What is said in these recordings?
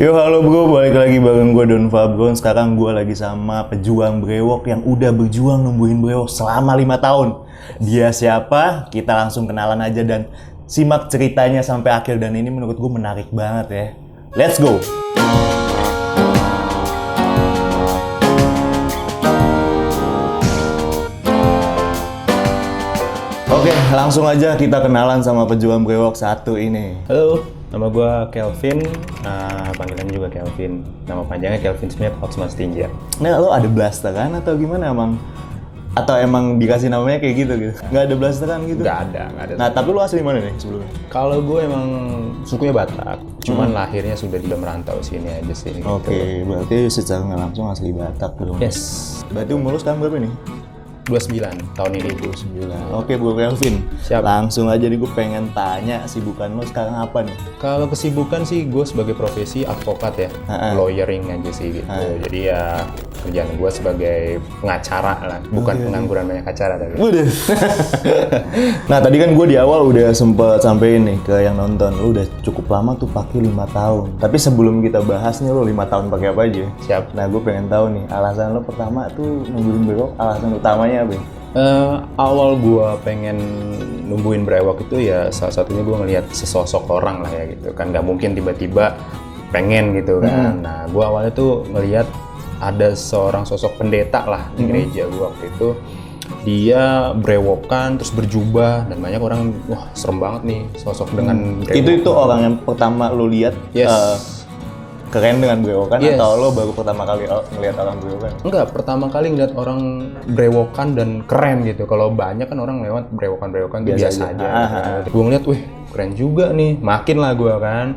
Yo halo bro, balik lagi bareng gue Don Fabron. Sekarang gue lagi sama pejuang brewok yang udah berjuang numbuhin brewok selama 5 tahun. Dia siapa? Kita langsung kenalan aja dan simak ceritanya sampai akhir. Dan ini menurut gue menarik banget ya. Let's go! Oke, langsung aja kita kenalan sama pejuang brewok satu ini. Halo, nama gue Kelvin, panggilannya juga Kelvin. Nama panjangnya Kelvin Smith Oxman Stinja. Nah, lo ada blasteran atau gimana emang? Atau emang dikasih namanya kayak gitu? Nggak ada blasteran gitu? Nggak ada. Nah, tapi lo asli mana nih sebelumnya? Kalau gue emang sukunya Batak, cuman lahirnya sudah merantau sini aja sih. Oke, berarti secara nggak langsung asli Batak dong? Yes. Berarti umur lo sekarang berapa nih? 29 tahun ini. 29. Oke, Bro Kelvin. Siap. Langsung aja nih gue pengen tanya kesibukan lo sekarang apa nih? Kalau kesibukan sih gue sebagai profesi advokat ya, lawyering aja sih gitu. Jadi ya kerjaan gue sebagai pengacara lah, bukan pengangguran banyak acara tapi. Udah. Nah, tadi kan gue di awal udah sempet sampein nih ke yang nonton. Lo udah cukup lama tuh pakai 5 tahun. Tapi sebelum kita bahas nih lo 5 tahun pakai apa aja? Siap. Nah, gue pengen tahu nih alasan lo pertama tuh numbuhin brewok, alasan utamanya apa? Awal gue pengen numbuhin brewok itu ya salah satunya gue ngelihat sesosok orang lah ya gitu kan, nggak mungkin tiba-tiba pengen gitu kan. Nah, gue awalnya tuh ngelihat ada seorang sosok pendeta lah di gereja gue waktu itu. Dia brewokan terus berjubah dan banyak orang, wah serem banget nih sosok dengan brewok. Itu orang yang pertama lo lihat keren dengan brewokan atau lo baru pertama kali ngelihat orang brewokan? Enggak, pertama kali ngeliat orang brewokan dan keren gitu. Kalau banyak kan orang lewat brewokan biasa aja. Gue ngeliat, wih keren juga nih. Makin lah gue kan.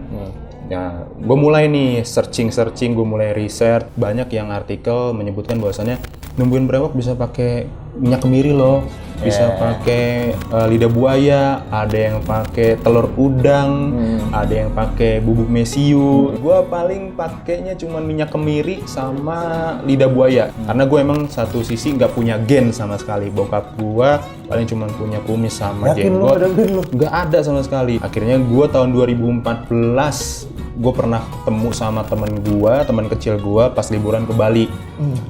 Ya, gue mulai nih searching, gue mulai riset. Banyak yang artikel menyebutkan bahwasannya numbuhin brewok bisa pakai minyak kemiri loh, bisa pakai lidah buaya, ada yang pakai telur udang, ada yang pakai bubuk mesiu. Gua paling pakainya cuma minyak kemiri sama lidah buaya, karena gue emang satu sisi nggak punya gen sama sekali. Bokap gua paling cuma punya kumis sama jenggot, nggak ada sama sekali. Akhirnya gua tahun 2014 gue pernah ketemu sama teman kecil gue pas liburan ke Bali.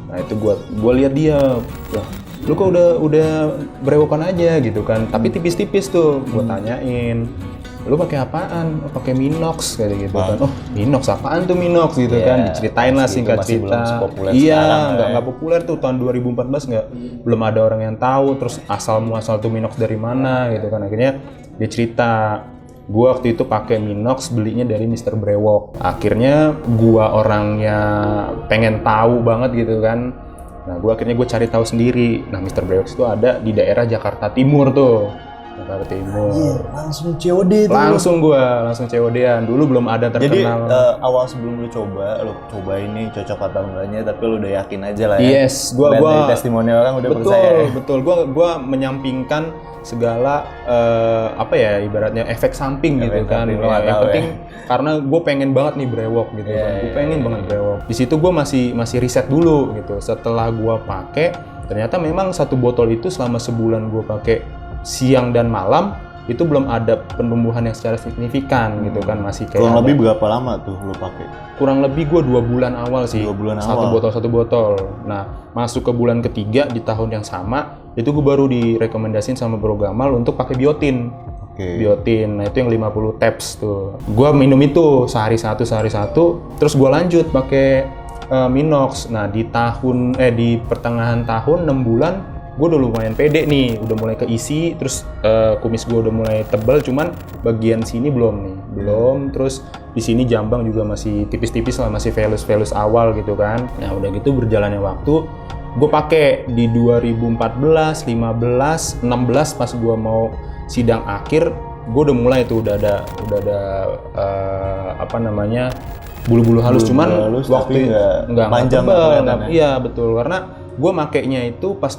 Nah itu gue lihat dia, lah lu kok udah brewokan aja gitu kan, tapi tipis-tipis tuh. Gue tanyain, lu pakai apaan? Oh, pakai Minox kayak gitu kan. Oh, Minox apaan tuh Minox gitu kan? Diceritain lah singkat cerita. Iya, nggak populer tuh tahun 2014, belum ada orang yang tahu. Terus asal muasal tuh Minox dari mana gitu kan? Akhirnya dia cerita. Gua waktu itu pakai Minox, belinya dari Mr. Brewok. Akhirnya gua orangnya pengen tahu banget gitu kan. Nah, akhirnya cari tahu sendiri. Nah, Mr. Brewok itu ada di daerah Jakarta Timur tuh. Jakarta Timur. Langsung COD tuh. Langsung COD-an. Dulu belum ada terkenal. Jadi awal sebelum lu coba ini cocok atau enggaknya, tapi lu udah yakin aja lah ya. Yes, gua dari testimoni orang udah percaya. Betul. Gua menyampingkan segala ibaratnya efek samping gitu kan. Yang penting karena gue pengen banget nih brewok gitu kan. Gue pengen banget brewok. Di situ gue masih riset dulu gitu. Setelah gue pakai, ternyata memang satu botol itu selama sebulan gue pakai siang dan malam itu belum ada penumbuhan yang secara signifikan gitu kan, masih kayak kurang lebih berapa lama tuh lo pakai? Kurang lebih gue 2 bulan awal sih. 2 bulan satu botol. Nah, masuk ke bulan ketiga di tahun yang sama itu gue baru direkomendasiin sama Bro Gamal untuk pakai biotin. Biotin, nah itu yang 50 tabs tuh. Gue minum itu sehari satu, terus gue lanjut pakai Minox. Nah di pertengahan tahun 6 bulan gue udah lumayan pede nih, udah mulai keisi, terus kumis gue udah mulai tebal, cuman bagian sini belum. Terus di sini jambang juga masih tipis-tipis lah, masih velus awal gitu kan. Nah udah gitu berjalannya waktu, gue pakai di 2014, 15, 16 pas gue mau sidang akhir, gue udah mulai tuh udah ada bulu-bulu halus, cuman waktu nggak panjang banget. Iya betul, karena gue makainya itu pas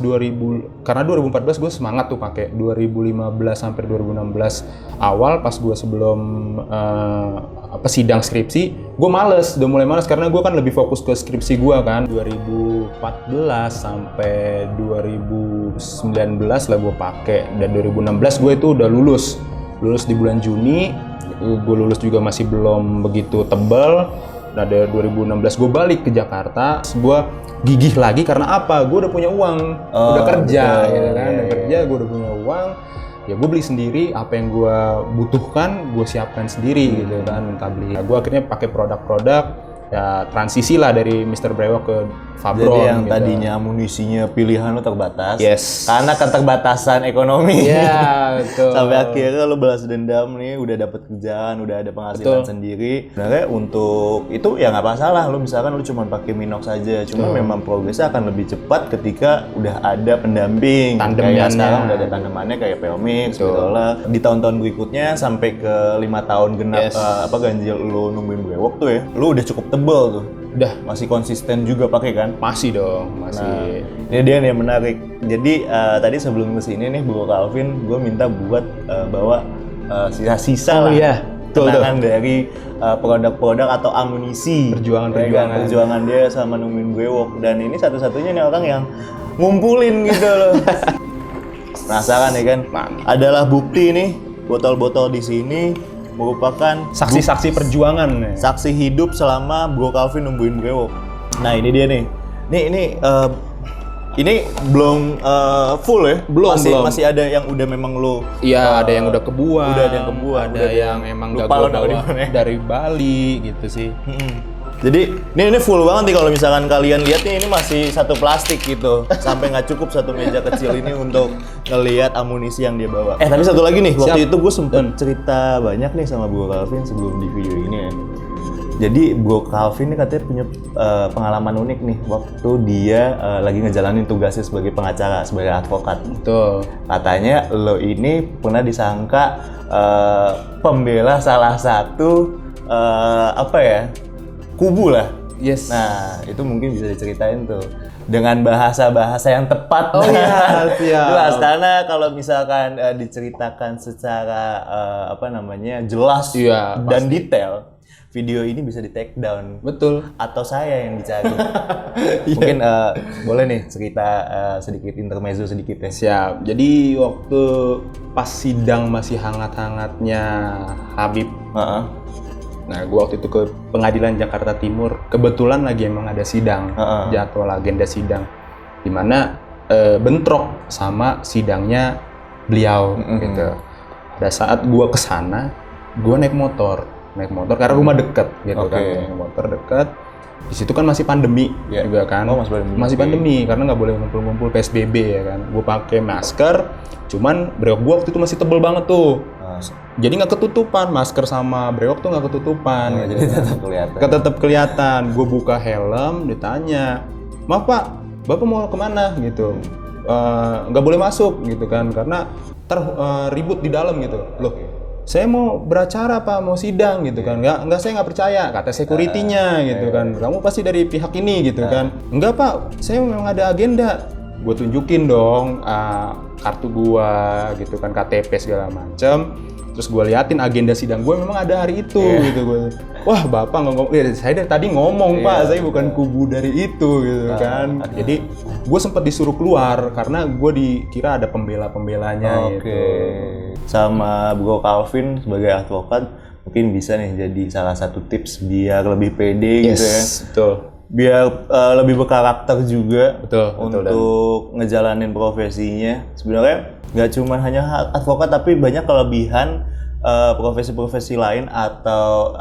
karena 2014 gue semangat tuh pakai. 2015 sampai 2016 awal pas gue sebelum sidang skripsi, gue udah mulai males karena gue kan lebih fokus ke skripsi gue kan. 2014 sampai 2019 lah gue pakai, dan 2016 gue itu udah lulus di bulan Juni. Gue lulus juga masih belum begitu tebal. Nah dari 2016 gue balik ke Jakarta, gue gigih lagi karena apa? Gue udah punya uang, udah kerja, betul. gitu kan, udah kerja, gue udah punya uang. Ya gue beli sendiri, apa yang gue butuhkan, gue siapkan sendiri gitu kan, minta beli. Nah, gue akhirnya pakai produk-produk, ya transisi lah dari Mr. Brewok ke Fabron. Jadi yang gitu. tadinya amunisinya pilihan lo terbatas, Yes. karena keterbatasan ekonomi. Iya, betul. Sampai akhirnya lo balas dendam nih, udah dapet kerjaan, udah ada penghasilan sendiri. Sebenarnya untuk itu ya nggak masalah. Lo misalkan lo cuma pakai Minox saja, cuma memang progresnya akan lebih cepat ketika udah ada pendamping. Tandemannya. Kayak sekarang udah ada tandemannya kayak Pelmix, gitu lah. Di tahun-tahun berikutnya sampai ke 5 tahun genap ganjil lo nungguin Brewok tuh ya, lo udah cukup tebel tuh. Udah. Masih konsisten juga pakai kan? Masih dong, masih. Ini dia nih yang menarik. Jadi tadi sebelum kesini nih Bro Calvin, gue minta buat bawa sisa-sisa lah kenangan dari produk-produk atau amunisi perjuangan dia sama nungguin Brewok. Dan ini satu-satunya nih orang yang ngumpulin gitu loh. Penasaran ya kan? Adalah bukti nih, botol-botol di sini merupakan Saksi-saksi perjuangan. saksi hidup selama Bro Calvin nungguin Brewok. Nah ini dia nih. Ini belum full ya? Belum. Masih ada yang udah memang lo. Iya, ada yang udah kebuang. Udah ada yang kebuang. Ada yang emang gak lupa gue lo naruh di bawa mana ya? dari Bali gitu sih. Jadi ini full banget nih kalau misalkan kalian lihat nih, ini masih satu plastik gitu. Sampai nggak cukup satu meja kecil ini untuk ngelihat amunisi yang dia bawa. Tapi satu lagi nih, waktu itu gue sempet cerita banyak nih sama Bro Calvin sebelum di video ini ya. Jadi Bro Calvin ini katanya punya pengalaman unik nih waktu dia lagi ngejalanin tugasnya sebagai pengacara, sebagai advokat. Betul. Katanya lo ini pernah disangka pembela salah satu kubu lah. Yes. Nah, itu mungkin bisa diceritain tuh dengan bahasa-bahasa yang tepat. Oh iya, siap. Jelas, karena kalau misalkan diceritakan secara jelas dan detail, video ini bisa di take down. Betul. Atau saya yang dicari. Mungkin boleh nih cerita sedikit intermezzo sedikit ya. Siap. Jadi waktu pas sidang masih hangat-hangatnya Habib. Nah, gue waktu itu ke Pengadilan Jakarta Timur. Kebetulan lagi emang ada sidang, jadwal agenda sidang, dimana bentrok sama sidangnya beliau gitu. Pada saat gue kesana, gue naik motor karena rumah deket gitu kan, naik motor deket. Di situ kan masih pandemi juga kan, masih pandemi karena nggak boleh ngumpul-ngumpul PSBB ya kan. Gue pakai masker, cuman brewok gue waktu itu masih tebel banget tuh. Jadi nggak ketutupan, masker sama brewok tuh nggak ketutupan. Jadi tetap kelihatan. Tetap kelihatan. Gue buka helm, ditanya, maaf Pak, Bapak mau kemana gitu? Nggak boleh masuk gitu kan, karena ribut di dalam gitu. Loh, saya mau beracara Pak, mau sidang gitu kan. Nggak, saya nggak percaya, kata security-nya gitu kan. Kamu pasti dari pihak ini gitu kan. Enggak Pak, saya memang ada agenda. Gue tunjukin dong kartu gua gitu kan, KTP segala macem. Terus gue liatin agenda sidang gue memang ada hari itu gitu gue. Wah Bapak ngomong, saya dari tadi ngomong Pak, saya bukan kubu dari itu gitu kan. Jadi gue sempat disuruh keluar karena gue dikira ada pembela-pembelanya gitu. Sama Bro Calvin sebagai advokat mungkin bisa nih jadi salah satu tips biar lebih pede gitu ya. Betul. Biar lebih berkarakter juga betul, untuk ngejalanin profesinya. Sebenarnya nggak cuma hanya advokat, tapi banyak kelebihan profesi-profesi lain atau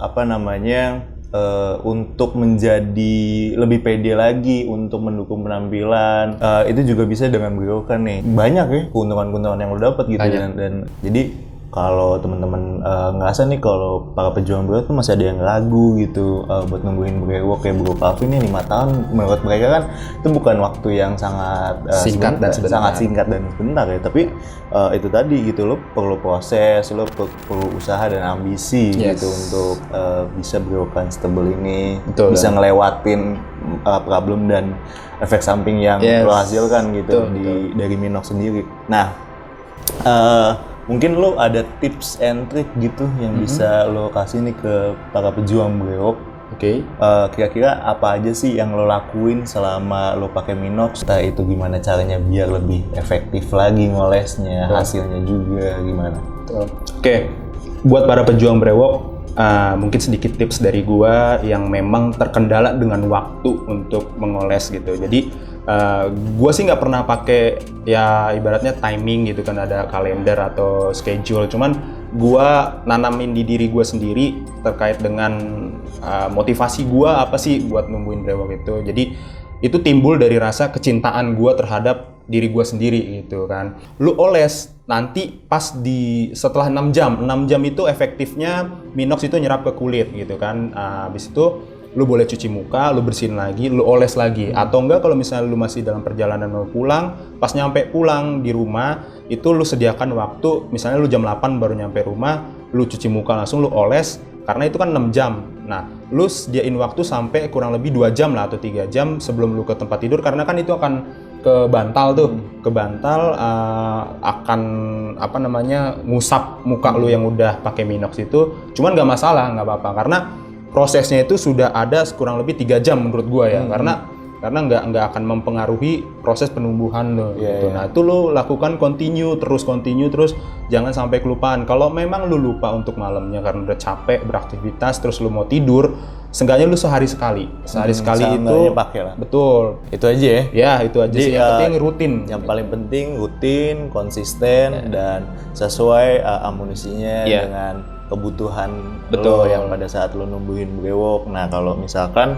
untuk menjadi lebih pede lagi untuk mendukung penampilan. Itu juga bisa dengan berokan nih. Banyak ya keuntungan-keuntungan yang lo dapat gitu dan jadi kalau teman-teman ngerasa nih kalau para pejuang brewok tuh masih ada yang ragu gitu buat nungguin brewok kayak Bro Calvin nih 5 tahun, menurut mereka kan itu bukan waktu yang sangat singkat dan sebentar ya, tapi itu tadi gitu, lo perlu proses, lo perlu usaha dan ambisi gitu untuk bisa brewokan setebel ini. Bisa ngelewatin problem dan efek samping yang lo hasilkan gitu dari Minox sendiri. Nah, mungkin lo ada tips and trick gitu yang bisa lo kasih nih ke para pejuang brewok. Kira-kira apa aja sih yang lo lakuin selama lo pakai Minox? Entah itu gimana caranya biar lebih efektif lagi ngolesnya, hasilnya juga gimana? Buat para pejuang brewok, mungkin sedikit tips dari gua yang memang terkendala dengan waktu untuk mengoles gitu. Jadi gua sih nggak pernah pakai ya ibaratnya timing gitu kan, ada kalender atau schedule. Cuman gua nanamin di diri gua sendiri terkait dengan motivasi gua apa sih buat numbuhin brewok itu. Jadi itu timbul dari rasa kecintaan gua terhadap diri gua sendiri gitu kan. Lu oles nanti pas setelah 6 jam itu efektifnya Minox itu nyerap ke kulit gitu kan. Habis itu lu boleh cuci muka, lu bersihin lagi, lu oles lagi. Atau enggak kalau misalnya lu masih dalam perjalanan mau pulang, pas nyampe pulang di rumah itu lu sediakan waktu, misalnya lu jam 8 baru nyampe rumah, lu cuci muka langsung lu oles karena itu kan 6 jam. Nah, lu sediain waktu sampai kurang lebih 2 jam lah atau 3 jam sebelum lu ke tempat tidur, karena kan itu akan ke bantal tuh, ke bantal akan apa namanya ngusap muka lu yang udah pakai Minox itu. Cuman nggak masalah, nggak apa-apa karena prosesnya itu sudah ada kurang lebih 3 jam menurut gua ya, karena nggak akan mempengaruhi proses penumbuhan lo gitu. Nah itu lo lakukan continue terus, jangan sampai kelupaan. Kalau memang lo lupa untuk malamnya karena udah capek beraktivitas terus lo mau tidur, seenggaknya lo sehari sekali itu pakai lah. Betul, Itu aja ya. ya itu aja sih, yang penting rutin. Yang paling penting rutin, konsisten, dan sesuai amunisinya dengan kebutuhan lo yang pada saat lo numbuhin brewok. Nah kalau misalkan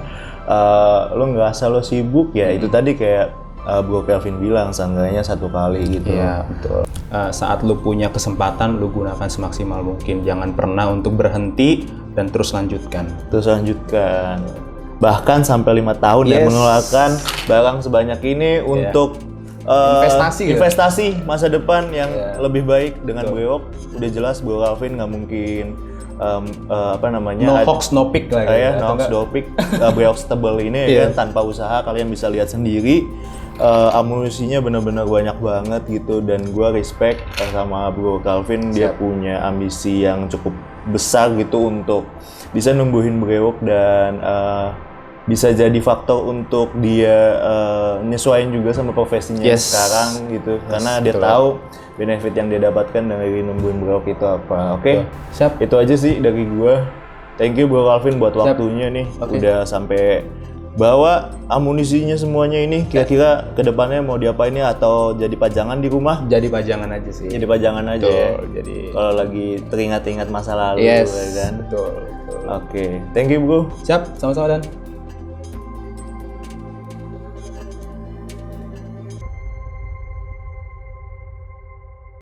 lo ngerasa lo sibuk ya itu tadi kayak Bro Kelvin bilang, seenggaknya 1 kali gitu. Iya betul. Saat lo punya kesempatan lo gunakan semaksimal mungkin, jangan pernah untuk berhenti dan terus lanjutkan. Bahkan sampai 5 tahun ya mengeluarkan barang sebanyak ini untuk investasi masa depan yang lebih baik dengan brewok. Udah jelas Bro Kelvin nggak mungkin no hoax no pick lah ya, no hoax no pick. Brewok stable ini kan tanpa usaha, kalian bisa lihat sendiri amunisinya benar-benar banyak banget gitu, dan gue respect sama Bro Kelvin. Dia punya ambisi yang cukup besar gitu untuk bisa numbuhin brewok dan bisa jadi faktor untuk dia nyesuaiin juga sama profesinya sekarang gitu, karena dia tahu benefit yang dia dapatkan dari numbuhin brewok itu apa. Oke. Siap. Itu aja sih dari gua. Thank you Bro Kelvin buat waktunya nih. Udah sampai bawa amunisinya semuanya ini. Kira-kira kedepannya mau diapain ya, atau jadi pajangan di rumah? Jadi pajangan aja sih. Jadi pajangan aja ya. Jadi kalau lagi teringat-ingat masa lalu ya kan. Betul. Oke. Thank you Bro. Siap, sama-sama Dan.